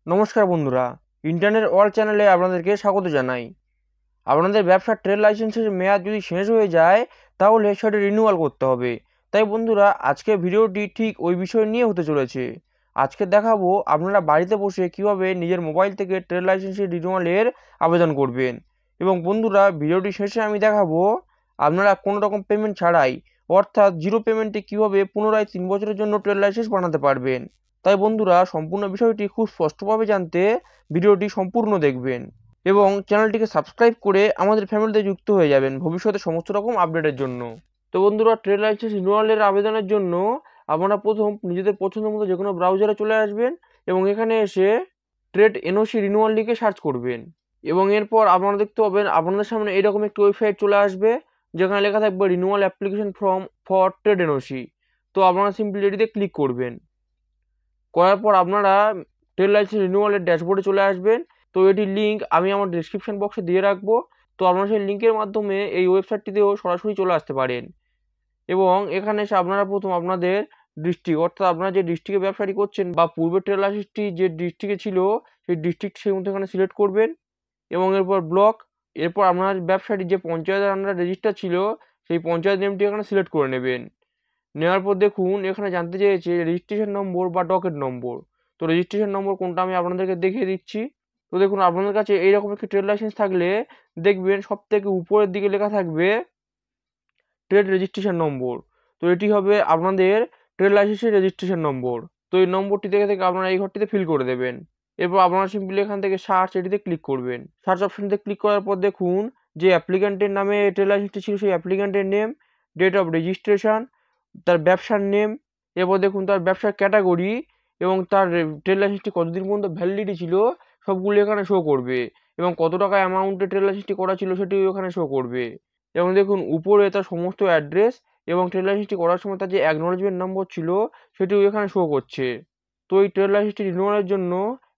নমস্কার বন্ধুরা, internet world চ্যানেলে আপনাদেরকে স্বাগত জানাই। আপনাদের ব্যবসার ট্রেড লাইসেন্সের মেয়াদ যদি শেষ হয়ে যায় তাহলে সেটা রিনিউয়াল করতে হবে। তাই বন্ধুরা, আজকের ভিডিওটি ঠিক ওই বিষয় নিয়ে হতে চলেছে। আজকে দেখাবো আপনারা বাড়িতে বসে কিভাবে নিজের মোবাইল থেকে ট্রেড লাইসেন্সের রিনিউয়ালের আবেদন করবেন। এবং বন্ধুরা, ভিডিওটি শেষে আমি দেখাবো আপনারা কোনো রকম পেমেন্ট ছাড়াই, অর্থাৎ জিরো পেমেন্টে কিভাবে পুনরায় 3 বছরের জন্য ট্রেড লাইসেন্স বানাতে পারবেন। তাই বন্ধুরা, সম্পূর্ণ বিষয়টি খুব স্পষ্টভাবে জানতে ভিডিওটি সম্পূর্ণ দেখবেন এবং চ্যানেলটিকে সাবস্ক্রাইব করে আমাদের ফ্যামিলিতে যুক্ত হয়ে যাবেন ভবিষ্যতে সমস্ত রকম আপডেটের জন্য। তো বন্ধুরা, ট্রেড লাইসেন্স রিনিউয়ালের আবেদনের জন্য আপনারা প্রথম নিজেদের পছন্দ মতো যে কোনো ব্রাউজারে চলে আসবেন এবং এখানে এসে ট্রেড এনওসি রিনিউয়াল লিখে সার্চ করবেন। এবং এরপর আপনারা দেখতে পাবেন আপনাদের সামনে এরকম একটি ওয়েবসাইট চলে আসবে যেখানে লেখা থাকবে renewal application form for trade NOC. তো আপনারা সিম্পলি এটিতে ক্লিক করবেন। করার পর আপনারা ট্রেড লাইসেন্স রিনিউয়ালের ড্যাশবোর্ডে চলে আসবেন। তো এটির লিঙ্ক আমি আমার ডিসক্রিপশন বক্সে দিয়ে রাখবো। তো আপনারা সেই লিঙ্কের মাধ্যমে এই ওয়েবসাইটটিতেও সরাসরি চলে আসতে পারেন। এবং এখানে এসে আপনারা প্রথম আপনাদের ডিস্ট্রিক্ট, অর্থাৎ আপনারা যে ডিস্ট্রিক্টে ব্যবসাটি করছেন বা পূর্বের ট্রেড লাইসেন্সটি যে ডিস্ট্রিক্টে ছিল সেই ডিস্ট্রিক্ট সেই মতো এখানে সিলেক্ট করবেন। এবং এরপর ব্লক, এরপর আপনার ব্যবসাটি যে পঞ্চায়েতের আন্ডারে রেজিস্টার ছিল সেই পঞ্চায়েত নেমটি এখানে সিলেক্ট করে নেবেন। নেওয়ার পর দেখুন এখানে জানতে চেয়েছে রেজিস্ট্রেশন নম্বর বা ডকেট নম্বর। তো রেজিস্ট্রেশন নম্বর কোনটা আমি আপনাদেরকে দেখিয়ে দিচ্ছি। তো দেখুন আপনাদের কাছে এইরকম একটি ট্রেড লাইসেন্স থাকলে দেখবেন সব থেকে উপরের দিকে লেখা থাকবে ট্রেড রেজিস্ট্রেশন নম্বর। তো এটি হবে আপনাদের ট্রেড লাইসেন্সের রেজিস্ট্রেশন নম্বর। তো এই নম্বরটি দেখে থেকে আপনারা এই ঘরটিতে ফিল করে দেবেন। এরপর আপনারা সিম্পলি এখান থেকে সার্চ এটিতে ক্লিক করবেন। সার্চ অপশনটিতে ক্লিক করার পর দেখুন যে অ্যাপ্লিক্যান্টের নামে ট্রেড লাইসেন্সটি ছিল সেই অ্যাপ্লিক্যান্টের নেম, ডেট অফ রেজিস্ট্রেশন, তার ব্যবসার নেম, এরপর দেখুন তার ব্যবসার ক্যাটাগরি এবং তার ট্রেড লাইসেন্সটি কতদিন পর্যন্ত ভ্যালিডিটি ছিল সবগুলো এখানে শো করবে। এবং কত টাকা অ্যামাউন্টে ট্রেড লাইসেন্সটি করা ছিল সেটিও এখানে শো করবে। এবং দেখুন উপরে তার সমস্ত অ্যাড্রেস এবং ট্রেড লাইসেন্সটি করার সময় তার যে অ্যাকনোলেজমেন্ট নম্বর ছিল সেটিও এখানে শো করছে। তো এই ট্রেড লাইসেন্সটি রিনিউয়ালের জন্য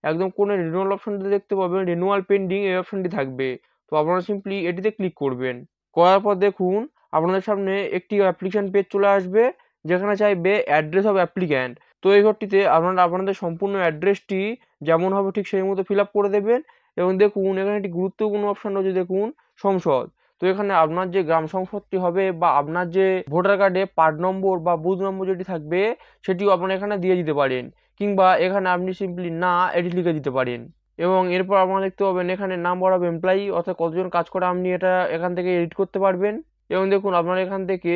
একদম কোণে রিনিউয়াল অপশনটি দেখতে পাবেন, রিনিউয়াল পেন্ডিং এই অপশনটি থাকবে। তো আপনারা সিম্পলি এটিতে ক্লিক করবেন। করার পর দেখুন আপনাদের সামনে একটি অ্যাপ্লিকেশন পেজ চলে আসবে যেখানে চাইবে অ্যাড্রেস অফ অ্যাপ্লিক্যান্ট। তো এই ঘরটিতে আপনারা আপনাদের সম্পূর্ণ অ্যাড্রেসটি যেমন হবে ঠিক সেই মতো ফিল আপ করে দেবেন। এবং দেখুন এখানে একটি গুরুত্বপূর্ণ অপশন রয়েছে, দেখুন সংসদ। তো এখানে আপনার যে গ্রাম সংসদটি হবে বা আপনার যে ভোটার কার্ডে পার্ট নম্বর বা বুথ নম্বর যেটি থাকবে সেটিও আপনারা এখানে দিয়ে দিতে পারেন, কিংবা এখানে আপনি সিম্পলি না এটি লিখে দিতে পারেন। এবং এরপর আপনারা দেখতে পাবেন এখানে নাম্বার অফ এমপ্লয়ি, অর্থাৎ কতজন কাজ করে আপনি এটা এখান থেকে এডিট করতে পারবেন। এবং দেখুন আপনারা এখান থেকে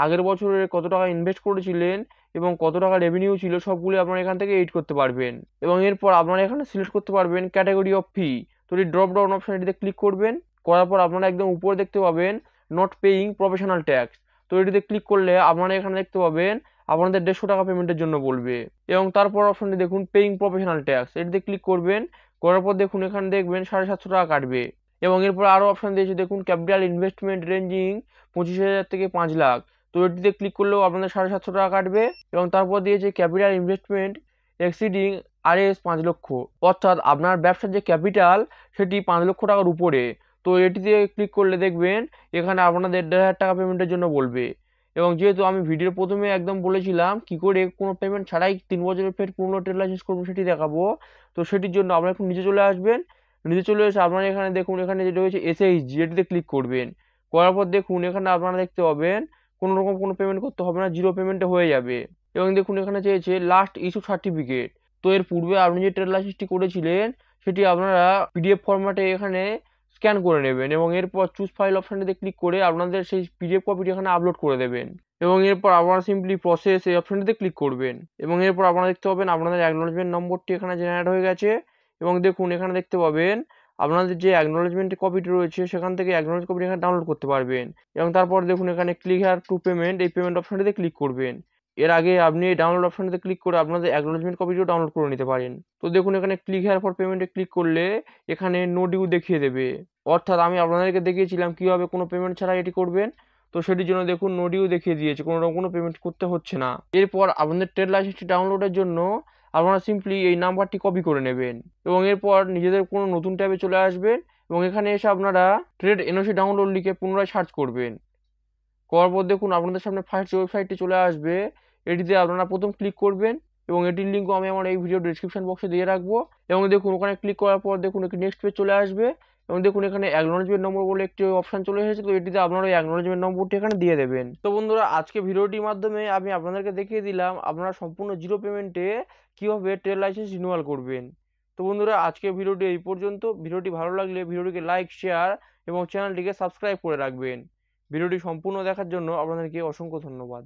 আগের বছরে কত টাকা ইনভেস্ট করেছিলেন এবং কত টাকা রেভিনিউ ছিল সবগুলি আপনারা এখান থেকে এডিট করতে পারবেন। এবং এরপর আপনারা এখানে সিলেক্ট করতে পারবেন ক্যাটাগরি অফ ফি। তো এই ড্রপ ডাউন অপশন এটিতে ক্লিক করবেন। করার পর আপনারা একদম উপরে দেখতে পাবেন নট পেইং প্রফেশনাল ট্যাক্স। তো এটিতে ক্লিক করলে আপনারা এখানে দেখতে পাবেন আপনাদের 150 টাকা পেমেন্টের জন্য বলবে। এবং তারপর অপশনটি দেখুন পেইং প্রফেশনাল ট্যাক্স, এটিতে ক্লিক করবেন। করার পর দেখুন এখানে দেখবেন 750 টাকা কাটবে। এবং এরপর আরও অপশন দিয়েছে দেখুন ক্যাপিটাল ইনভেস্টমেন্ট রেঞ্জিং 25,000 থেকে 5 লাখ। তো এটিতে ক্লিক করলেও আপনাদের 750 টাকা কাটবে। এবং তারপর দিয়েছে ক্যাপিটাল ইনভেস্টমেন্ট এক্সিডিং RS 5 লক্ষ, অর্থাৎ আপনার ব্যবসার যে ক্যাপিটাল সেটি 5 লক্ষ টাকার উপরে। তো এটিতে ক্লিক করলে দেখবেন এখানে আপনাদের 1,500 টাকা পেমেন্টের জন্য বলবে। এবং যেহেতু আমি ভিডিওর প্রথমে একদম বলেছিলাম কি করে কোনো পেমেন্ট ছাড়াই 3 বছরের ফের পূর্ণ ট্রেড লাইসেন্স করবেন সেটি দেখাবো। তো সেটির জন্য আপনারা একটু নিচে চলে আসবেন। নিচে চলে এসে আপনারা এখানে দেখুন এখানে যেটা রয়েছে SHG, এটিতে ক্লিক করবেন। করার পর দেখুন এখানে আপনারা দেখতে পাবেন কোনো রকম কোনো পেমেন্ট করতে হবে না, জিরো পেমেন্টে হয়ে যাবে। এবং দেখুন এখানে চেয়েছে লাস্ট ইস্যু সার্টিফিকেট। তো এর পূর্বে আপনি যে ট্রেড লাইসেন্সটি করেছিলেন সেটি আপনারা PDF ফরম্যাটে এখানে স্ক্যান করে নেবেন এবং এরপর চুজ ফাইল অপশনটিতে ক্লিক করে আপনাদের সেই PDF কপিটি এখানে আপলোড করে দেবেন। এবং এরপর আপনারা সিম্পলি প্রসেস এই অপশনটিতে ক্লিক করবেন। এবং এরপর আপনারা দেখতে পাবেন আপনাদের অ্যাকনোলেজমেন্ট নম্বরটি এখানে জেনারেট হয়ে গেছে। এবং দেখুন এখানে দেখতে পাবেন আপনাদের যে অ্যাকনোলেজমেন্ট কপিটি রয়েছে সেখান থেকে অ্যাকনোলেজ কপিটি এখানে ডাউনলোড করতে পারবেন। এবং তারপর দেখুন এখানে ক্লিক হেয়ার টু পেমেন্ট, এই পেমেন্ট অপশনটিতে ক্লিক করবেন। এর আগে আপনি এই ডাউনলোড অপশনটিতে ক্লিক করে আপনাদের অ্যাকনোলেজমেন্ট কপিটিও ডাউনলোড করে নিতে পারেন। তো দেখুন এখানে ক্লিক হেয়ার ফর পেমেন্টে ক্লিক করলে এখানে নো ডিউ দেখিয়ে দেবে, অর্থাৎ আমি আপনাদেরকে দেখিয়েছিলাম কীভাবে কোনো পেমেন্ট ছাড়া এটি করবেন। তো সেটির জন্য দেখুন নো ডিউ দেখিয়ে দিয়েছে, কোনো রকম কোনো পেমেন্ট করতে হচ্ছে না। এরপর আপনাদের ট্রেড লাইসেন্সটি ডাউনলোডের জন্য আপনারা সিম্পলি এই নাম্বারটি কপি করে নেবেন এবং এরপর নিজেদের কোনো নতুন ট্যাবে চলে আসবেন এবং এখানে এসে আপনারা ট্রেড এনওসি ডাউনলোড লিখে পুনরায় সার্চ করবেন। করার পর দেখুন আপনাদের সামনে ফার্স্ট যে ওয়েবসাইটটি চলে আসবে এটিতে আপনারা প্রথম ক্লিক করবেন এবং এটির লিঙ্কও আমি আমার এই ভিডিও ডিসক্রিপশন বক্সে দিয়ে রাখবো। এবং দেখুন ওখানে ক্লিক করার পর দেখুন একটি নেক্সট পেজ চলে আসবে এবং দেখুন এখানে অ্যাকনলেজমেন্ট নম্বর বলে একটি অপশন চলে এসেছে। তো এটিতে আপনারা ওই অ্যাকনলেজমেন্ট নম্বরটি এখানে দিয়ে দেবেন। তো বন্ধুরা আজকে ভিডিওটির মাধ্যমে আমি আপনাদেরকে দেখিয়ে দিলাম আপনারা সম্পূর্ণ জিরো পেমেন্টে কিভাবে ট্রেড লাইসেন্স রিনিউয়াল করবেন। তো বন্ধুরা আজকে ভিডিওটি এই পর্যন্ত। ভিডিওটি ভালো লাগলে ভিডিওটিকে লাইক, শেয়ার এবং চ্যানেলটিকে সাবস্ক্রাইব করে রাখবেন। ভিডিওটি সম্পূর্ণ দেখার জন্য আপনাদেরকে অসংখ্য ধন্যবাদ।